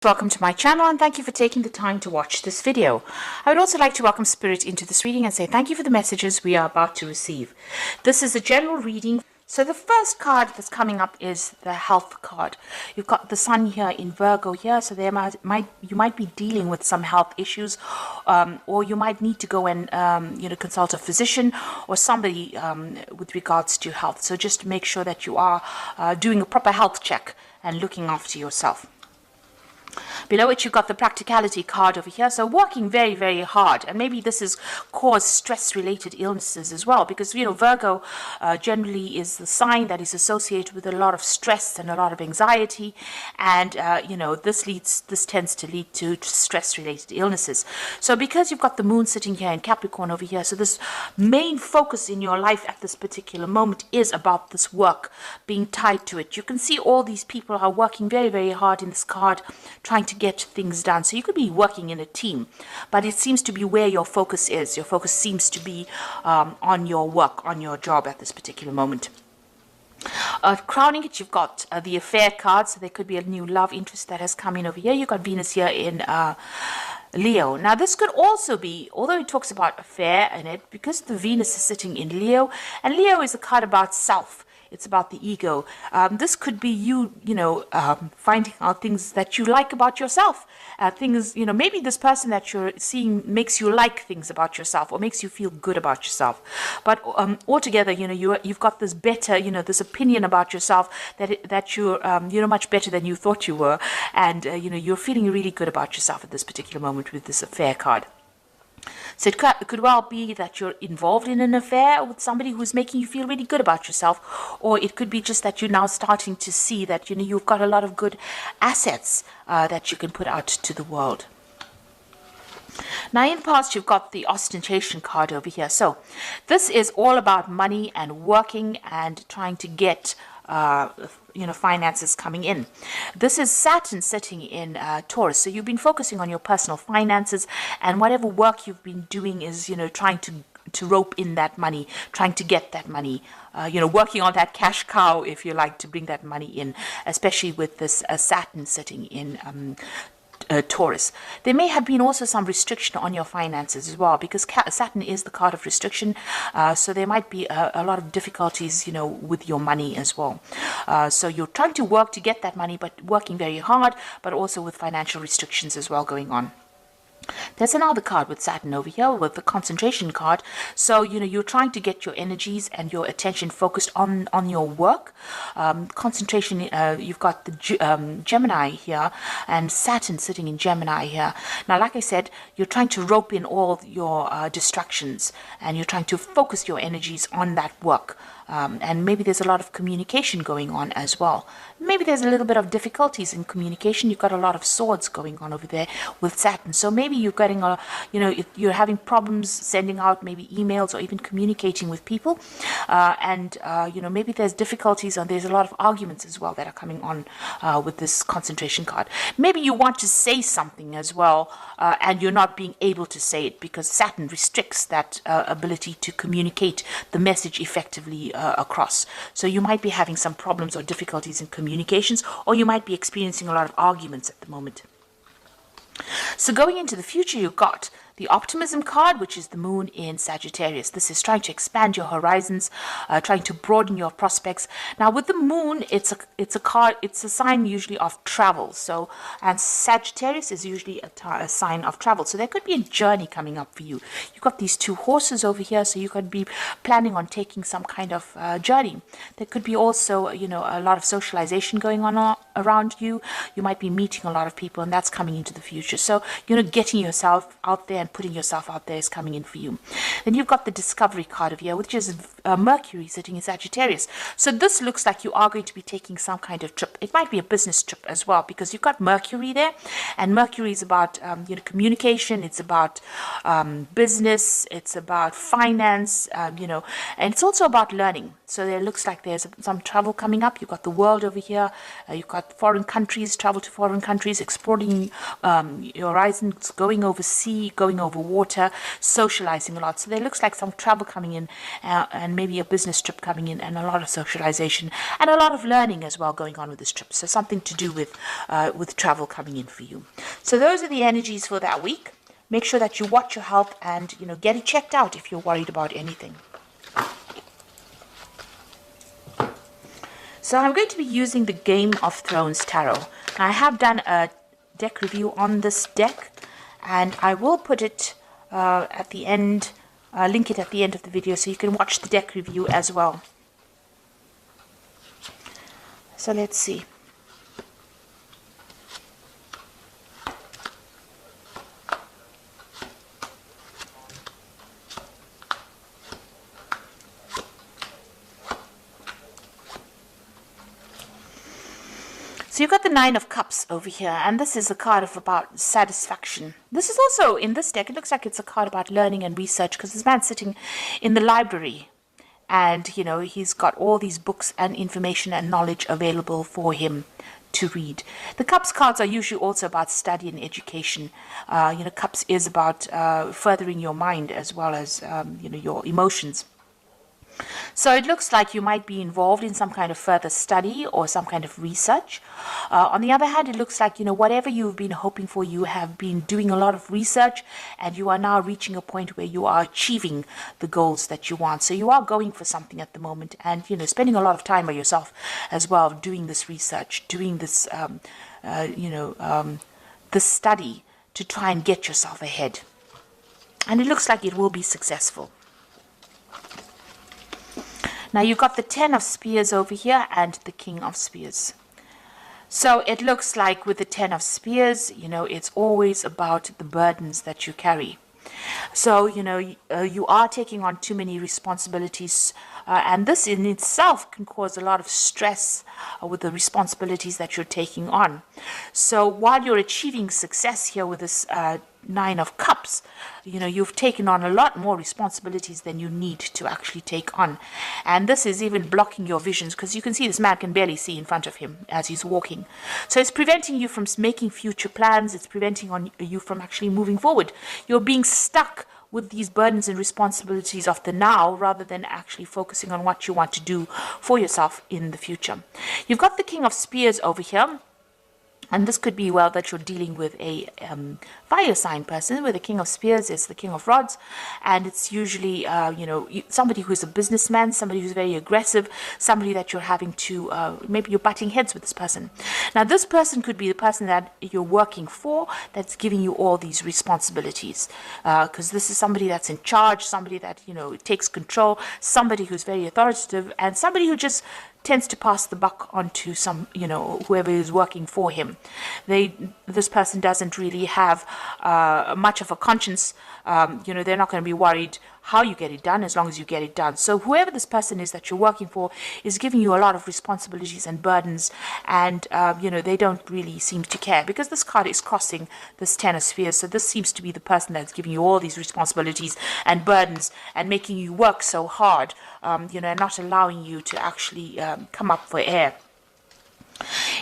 Welcome to my channel and thank you for taking the time to watch this video. I would also like to welcome Spirit into this reading and say thank you for the messages we are about to receive. This is a general reading. So the first card that's coming up is the health card. You've got the sun here in Virgo here, so there you might be dealing with some health issues, or you might need to go and consult a physician or somebody with regards to health. So just make sure that you are doing a proper health check and looking after yourself. Below it, you've got the practicality card over here. So working very, very hard. And maybe this has caused stress-related illnesses as well. Because, Virgo generally is the sign that is associated with a lot of stress and a lot of anxiety. And, this tends to lead to stress-related illnesses. So because you've got the moon sitting here in Capricorn over here, so this main focus in your life at this particular moment is about this work being tied to it. You can see all these people are working very, very hard in this card, trying to get things done. So you could be working in a team, but it seems to be where your focus is. Your focus seems to be on your work, on your job at this particular moment. Crowning it, you've got the affair card. So there could be a new love interest that has come in over here. You've got Venus here in Leo. Now this could also be, although it talks about affair in it, because the Venus is sitting in Leo, and Leo is a card about self. It's about the ego. This could be you, finding out things that you like about yourself. Maybe this person that you're seeing makes you like things about yourself or makes you feel good about yourself. But altogether, you've got this better, this opinion about yourself that you're much better than you thought you were. And, you're feeling really good about yourself at this particular moment with this affair card. So it could well be that you're involved in an affair with somebody who's making you feel really good about yourself, or it could be just that you're now starting to see that you've got a lot of good assets that you can put out to the world. Now in the past, you've got the ostentation card over here. So this is all about money and working and trying to get finances coming in. This is Saturn sitting in Taurus. So you've been focusing on your personal finances, and whatever work you've been doing is, trying to rope in that money, trying to get that money, working on that cash cow, if you like, to bring that money in, especially with this Saturn sitting in Taurus. There may have been also some restriction on your finances as well, because Saturn is the card of restriction, so there might be a lot of difficulties with your money as well. So you're trying to work to get that money, but working very hard, but also with financial restrictions as well going on. There's another card with Saturn over here with the concentration card. So, you're trying to get your energies and your attention focused on your work. Concentration, you've got the Gemini here and Saturn sitting in Gemini here. Now, like I said, you're trying to rope in all your distractions, and you're trying to focus your energies on that work. And maybe there's a lot of communication going on as well. Maybe there's a little bit of difficulties in communication. You've got a lot of swords going on over there with Saturn. So maybe you're getting if you're having problems sending out maybe emails or even communicating with people. Maybe there's difficulties and there's a lot of arguments as well that are coming on with this concentration card. Maybe you want to say something as well, and you're not being able to say it because Saturn restricts that ability to communicate the message effectively across. So you might be having some problems or difficulties in communications, or you might be experiencing a lot of arguments at the moment. So going into the future, you've got the optimism card, which is the moon in Sagittarius. This is trying to expand your horizons, trying to broaden your prospects. Now with the moon, it's a sign usually of travel. So, and Sagittarius is usually a sign of travel. So there could be a journey coming up for you. You've got these two horses over here, so you could be planning on taking some kind of journey. There could be also, a lot of socialization going on around you. You might be meeting a lot of people, and that's coming into the future. So, getting yourself out there and putting yourself out there is coming in for you. Then you've got the discovery card of here, which is Mercury sitting in Sagittarius. So this looks like you are going to be taking some kind of trip. It might be a business trip as well, because you've got Mercury there, and Mercury is about communication. It's about business. It's about finance. And it's also about learning. So there looks like there's some travel coming up. You've got the world over here. You've got foreign countries, travel to foreign countries, exploring your horizons, going overseas, going going over water, socializing a lot. So there looks like some travel coming in, and maybe a business trip coming in, and a lot of socialization and a lot of learning as well going on with this trip. So something to do with travel coming in for you. So those are the energies for that week. Make sure that you watch your health and, get it checked out if you're worried about anything. So I'm going to be using the Game of Thrones Tarot. Now, I have done a deck review on this deck, and I will put it at the end, link it at the end of the video so you can watch the deck review as well. So let's see. So you've got the Nine of Cups over here, and this is a card of about satisfaction. This is also, in this deck, it looks like it's a card about learning and research, because this man's sitting in the library, and, he's got all these books and information and knowledge available for him to read. The Cups cards are usually also about study and education. Cups is about furthering your mind as well as, your emotions. So it looks like you might be involved in some kind of further study or some kind of research. On the other hand, it looks like, whatever you've been hoping for, you have been doing a lot of research, and you are now reaching a point where you are achieving the goals that you want. So you are going for something at the moment, and, spending a lot of time by yourself as well, doing this research, doing this, this study to try and get yourself ahead. And it looks like it will be successful. Now you've got the Ten of Spears over here and the King of Spears. So it looks like with the Ten of Spears, it's always about the burdens that you carry. So, you are taking on too many responsibilities, and this in itself can cause a lot of stress with the responsibilities that you're taking on. So while you're achieving success here with this Nine of Cups, you've taken on a lot more responsibilities than you need to actually take on. And this is even blocking your visions, because you can see this man can barely see in front of him as he's walking. So it's preventing you from making future plans. It's preventing you from actually moving forward. You're being stuck with these burdens and responsibilities of the now, rather than actually focusing on what you want to do for yourself in the future. You've got the King of Spears over here. And this could be, well, that you're dealing with a fire sign person, where the King of Spears is the King of Rods. And it's usually, somebody who's a businessman, somebody who's very aggressive, somebody that you're having to, maybe you're butting heads with this person. Now, this person could be the person that you're working for, that's giving you all these responsibilities. Because this is somebody that's in charge, somebody that, takes control, somebody who's very authoritative, and somebody who just tends to pass the buck on to some, whoever is working for him. This person doesn't really have much of a conscience. They're not going to be worried how you get it done, as long as you get it done. So whoever this person is that you're working for is giving you a lot of responsibilities and burdens, and they don't really seem to care, because this card is crossing this Ten of Spears. So this seems to be the person that's giving you all these responsibilities and burdens and making you work so hard, and not allowing you to actually come up for air.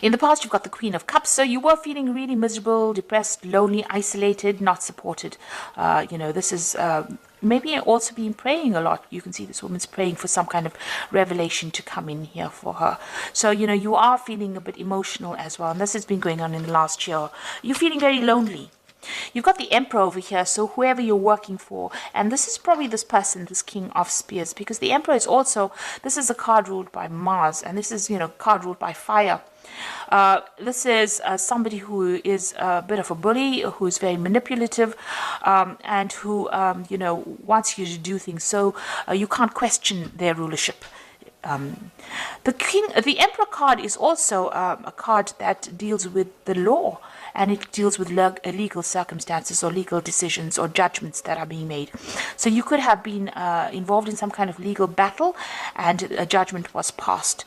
In the past, you've got the Queen of Cups, so you were feeling really miserable, depressed, lonely, isolated, not supported. This is maybe also been praying a lot. You can see this woman's praying for some kind of revelation to come in here for her. So, you are feeling a bit emotional as well, and this has been going on in the last year. You're feeling very lonely. You've got the Emperor over here, so whoever you're working for, and this is probably this person, this King of Spears, because the Emperor is also, this is a card ruled by Mars, and this is, card ruled by fire. This is somebody who is a bit of a bully, who is very manipulative, and who, wants you to do things, so you can't question their rulership. The Emperor card is also a card that deals with the law, and it deals with legal circumstances or legal decisions or judgments that are being made. So you could have been involved in some kind of legal battle, and a judgment was passed.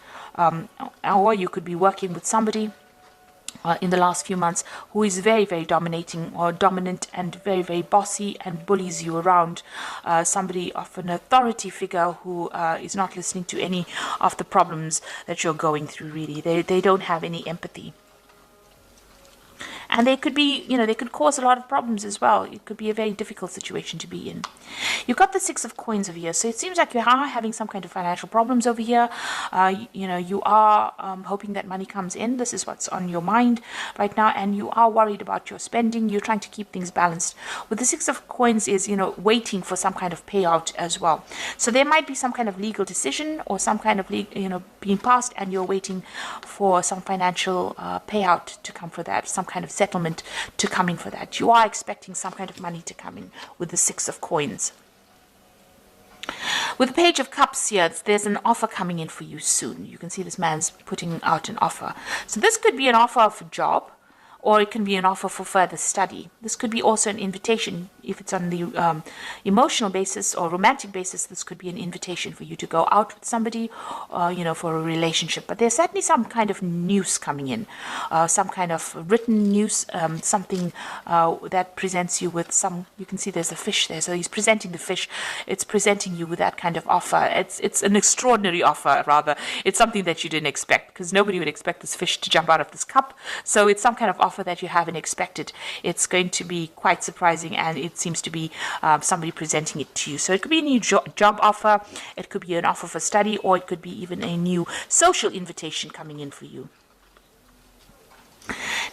Or you could be working with somebody in the last few months who is very, very dominating or dominant and very, very bossy and bullies you around. Somebody of an authority figure who is not listening to any of the problems that you're going through, really. They don't have any empathy. And they could be, they could cause a lot of problems as well. It could be a very difficult situation to be in. You've got the Six of Coins over here. So it seems like you are having some kind of financial problems over here. You are hoping that money comes in. This is what's on your mind right now. And you are worried about your spending. You're trying to keep things balanced. With the Six of Coins is, waiting for some kind of payout as well. So there might be some kind of legal decision or some kind of, being passed, and you're waiting for some financial payout to come for that, some kind of settlement to come in for that. You are expecting some kind of money to come in with the Six of Coins. With the Page of Cups here, there's an offer coming in for you soon. You can see this man's putting out an offer. So this could be an offer of a job, or it can be an offer for further study. This could be also an invitation. If it's on the emotional basis or romantic basis, this could be an invitation for you to go out with somebody, for a relationship. But there's certainly some kind of news coming in, some kind of written news, something that presents you with some, you can see there's a fish there. So he's presenting the fish. It's presenting you with that kind of offer. It's an extraordinary offer, rather. It's something that you didn't expect, because nobody would expect this fish to jump out of this cup. So it's some kind of offer that you haven't expected. It's going to be quite surprising, and it seems to be somebody presenting it to you. So it could be a new job offer, it could be an offer for study, or it could be even a new social invitation coming in for you.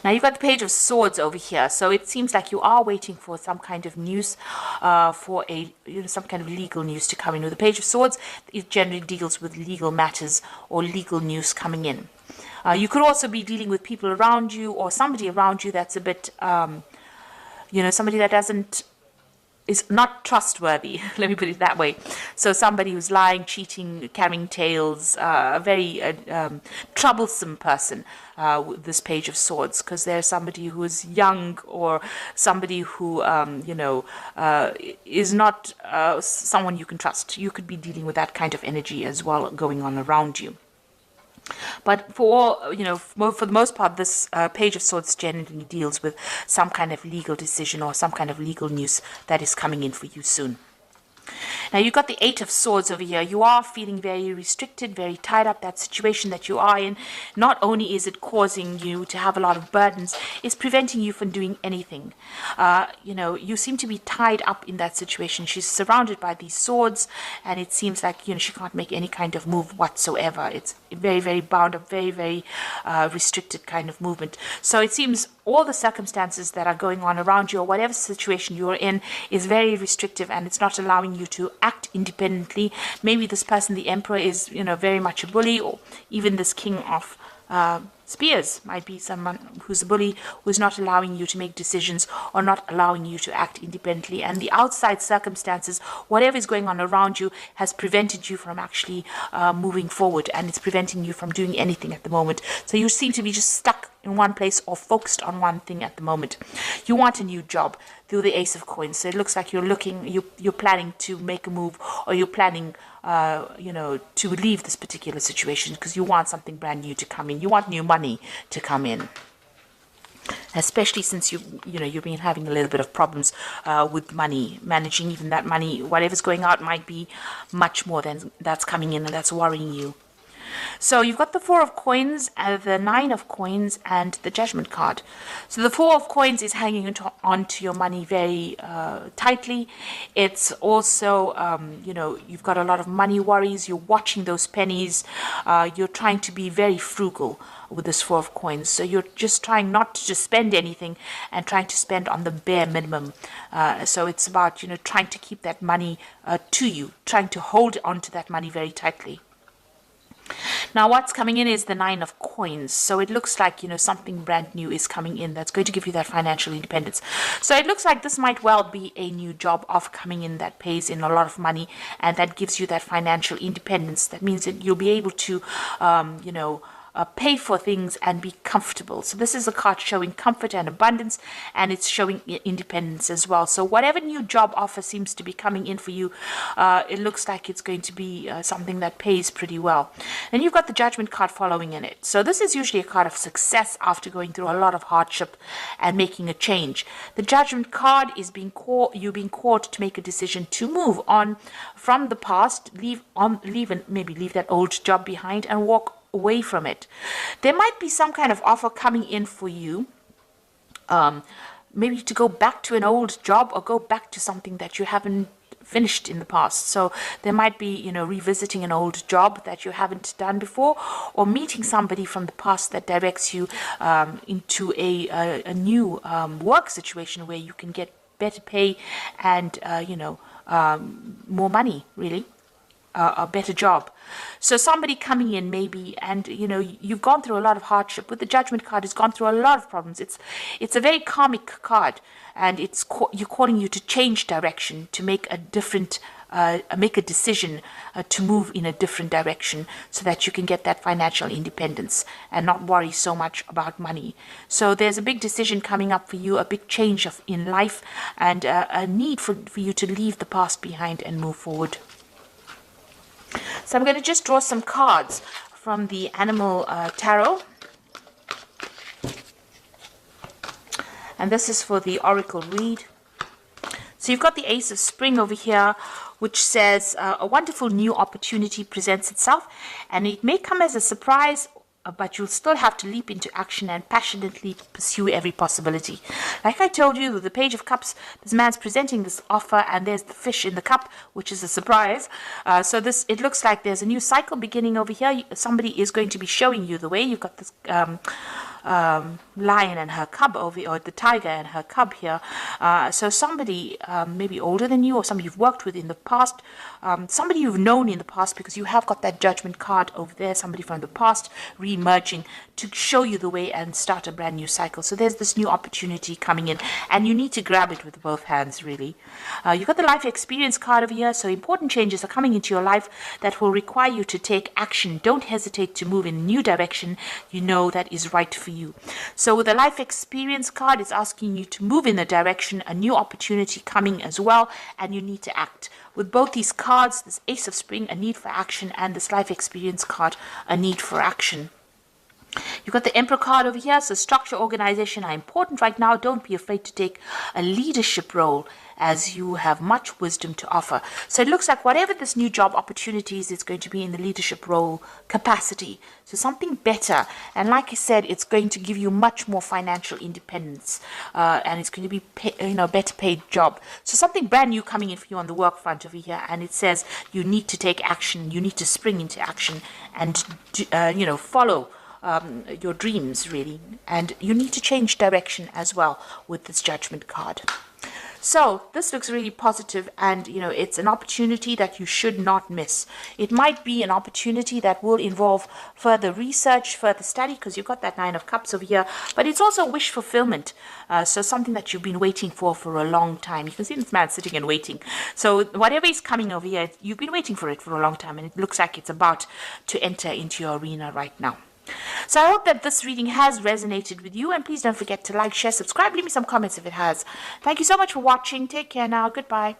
Now you've got the Page of Swords over here, so it seems like you are waiting for some kind of news, for some kind of legal news to come in. With the Page of Swords, it generally deals with legal matters or legal news coming in. You could also be dealing with people around you, or somebody around you that's a bit, somebody that is not trustworthy. Let me put it that way. So somebody who's lying, cheating, carrying tales, a very troublesome person with this Page of Swords, because there's somebody who is young, or somebody who, is not someone you can trust. You could be dealing with that kind of energy as well going on around you. But for the most part, this Page of Swords generally deals with some kind of legal decision or some kind of legal news that is coming in for you soon. Now you've got the Eight of Swords over here. You are feeling very restricted, very tied up. That situation that you are in, not only is it causing you to have a lot of burdens, it's preventing you from doing anything. You seem to be tied up in that situation. She's surrounded by these swords, and it seems like she can't make any kind of move whatsoever. It's very, very bound up, very, very restricted kind of movement. So it seems all the circumstances that are going on around you, or whatever situation you're in, is very restrictive, and it's not allowing you to act independently. Maybe this person, the Emperor, is very much a bully, or even this King of Spears might be someone who's a bully, who's not allowing you to make decisions or not allowing you to act independently. And the outside circumstances, whatever is going on around you, has prevented you from actually moving forward, and it's preventing you from doing anything at the moment. So you seem to be just stuck in one place or focused on one thing at the moment. You want a new job through the Ace of Coins. So it looks like you're planning to make a move, or you're planning to leave this particular situation, because you want something brand new to come in. You want new money to come in, especially since you've been having a little bit of problems with money, managing even that money. Whatever's going out might be much more than that's coming in, and that's worrying you. So you've got the Four of Coins, the Nine of Coins, and the Judgment card. So the Four of Coins is hanging onto your money very tightly. It's also, you've got a lot of money worries. You're watching those pennies. You're trying to be very frugal with this Four of Coins. So you're just trying not to just spend anything, and trying to spend on the bare minimum. So it's about, trying to keep that money to you, trying to hold on to that money very tightly. Now what's coming in is the Nine of Coins. So it looks like, something brand new is coming in that's going to give you that financial independence. So it looks like this might well be a new job offer coming in that pays in a lot of money, and that gives you that financial independence. That means that you'll be able to, pay for things and be comfortable. So this is a card showing comfort and abundance, and it's showing independence as well. So whatever new job offer seems to be coming in for you, it looks like it's going to be something that pays pretty well. And you've got the Judgment card following in it. So this is usually a card of success after going through a lot of hardship and making a change. The Judgment card is being called to make a decision to move on from the past, leave that old job behind, and walk away from it. There might be some kind of offer coming in for you maybe to go back to an old job or go back to something that you haven't finished in the past. So there might be, revisiting an old job that you haven't done before, or meeting somebody from the past that directs you into a new work situation where you can get better pay and, more money, really. A better job. So somebody coming in maybe, and you've gone through a lot of hardship. With the Judgment card, it's gone through a lot of problems. It's a very karmic card, and you're calling you to change direction, to make a different make a decision to move in a different direction, so that you can get that financial independence and not worry so much about money. So there's a big decision coming up for you, a big change in life, and a need for you to leave the past behind and move forward. So I'm going to just draw some cards from the Animal Tarot. And this is for the Oracle read. So you've got the Ace of Spring over here, which says a wonderful new opportunity presents itself, and it may come as a surprise, but you'll still have to leap into action and passionately pursue every possibility. Like I told you, with the Page of Cups, this man's presenting this offer, and there's the fish in the cup, which is a surprise. So it looks like there's a new cycle beginning over here. Somebody is going to be showing you the way. You've got this lion and her cub over here, or the tiger and her cub here. So somebody maybe older than you, or somebody you've worked with in the past, somebody you've known in the past, because you have got that Judgment card over there, somebody from the past re-emerging to show you the way and start a brand new cycle. So there's this new opportunity coming in, and you need to grab it with both hands, really. You've got the Life Experience card over here, so important changes are coming into your life that will require you to take action. Don't hesitate to move in a new direction you know that is right for you. So with the Life Experience card, it's asking you to move in a direction, a new opportunity coming as well, and you need to act. With both these cards, this Ace of Spring, a need for action, and this Life Experience card, a need for action. You've got the Emperor card over here, so structure, organization are important right now. Don't be afraid to take a leadership role, as you have much wisdom to offer. So it looks like whatever this new job opportunities is going to be in the leadership role capacity. So something better. And like I said, it's going to give you much more financial independence. And it's going to be better paid job. So something brand new coming in for you on the work front over here. And it says you need to take action. You need to spring into action and, follow your dreams, really. And you need to change direction as well with this Judgment card. So this looks really positive, and it's an opportunity that you should not miss. It might be an opportunity that will involve further research, further study, because you've got that Nine of Cups over here, but it's also wish fulfillment. So something that you've been waiting for a long time. You can see this man sitting and waiting. So whatever is coming over here, you've been waiting for it for a long time, and it looks like it's about to enter into your arena right now. So I hope that this reading has resonated with you, and please don't forget to like, share, subscribe, leave me some comments if it has. Thank you so much for watching. Take care now. Goodbye.